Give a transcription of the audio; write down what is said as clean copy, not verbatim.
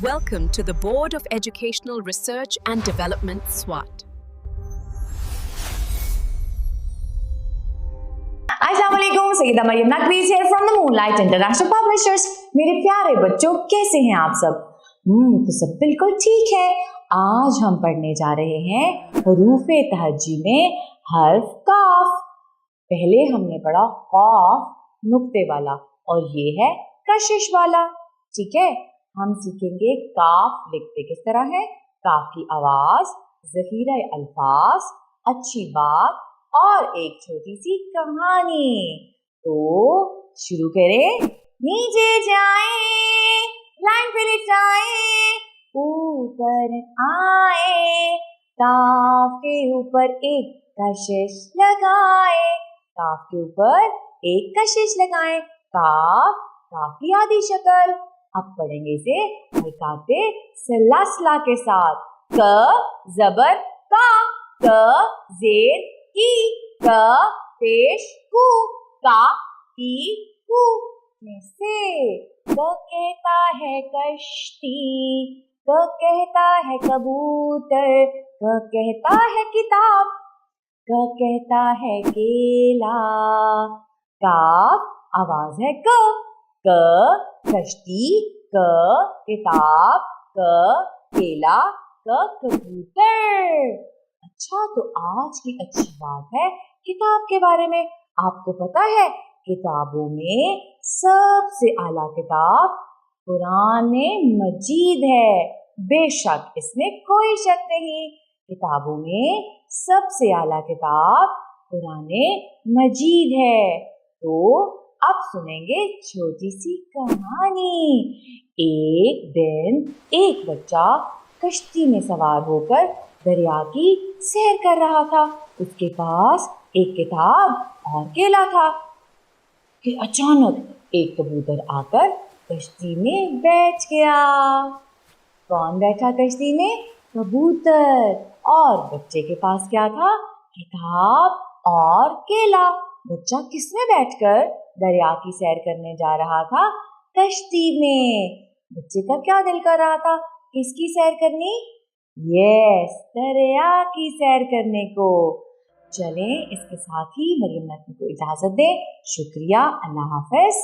Welcome to the Board of Educational Research and Development, SWAT. अस्सलामुअलैकुम, Saeeda Maryam नकवीज here from the Moonlight International Publishers। मेरे प्यारे बच्चों, कैसे हैं आप सब? तो सब बिल्कुल ठीक है। आज हम पढ़ने जा रहे हैं हरूफे तहज्जी में हर्फ काफ। पहले हमने पढ़ा काफ नुक्ते वाला और ये है कशिश वाला। ठीक है, हम सीखेंगे काफ लिखते किस तरह है, काफ की आवाज, ज़ख़ीरा अल्फाज, अच्छी बात और एक छोटी सी कहानी। तो शुरू करें। नीचे जाए, लाइन पे लिटाए, ऊपर आए, काफ के ऊपर एक कशिश लगाए, काफ के ऊपर एक कशिश लगाए। काफ, काफ की आधी शक्ल। अब पढ़ेंगे इसे हरकत पे सलासला के साथ। क जबर का, क जेर की, क पेश कु, का की कु। कैसे? क कहता है कश्ती, क कहता है कबूतर, क कहता है किताब, क कहता है केला। काफ आवाज है क कश्ती, क किताब, क केला, क कबूतर। अच्छा, तो आज की अच्छी बात है किताब के बारे में। आपको पता है किताबों में सबसे आला किताब कुरान मजीद है। बेशक इसमें कोई शक नहीं, किताबों में सबसे आला किताब कुरान मजीद है। तो अब सुनेंगे छोटी सी कहानी। एक दिन एक बच्चा कश्ती में सवार होकर दरिया की सैर कर रहा था। उसके पास एक किताब और केला था कि अचानक एक कबूतर आकर कश्ती में बैठ गया। कौन बैठा कश्ती में? कबूतर। और बच्चे के पास क्या था? किताब और केला। बच्चा किसमें बैठकर दरिया की सैर करने जा रहा था? कश्ती में। बच्चे का क्या दिल कर रहा था? किसकी सैर करनी? यस, दरिया की सैर करने को। चलें, इसके साथ ही मरियम नकवी को इजाजत दें। शुक्रिया, अल्लाह हाफ़िज़।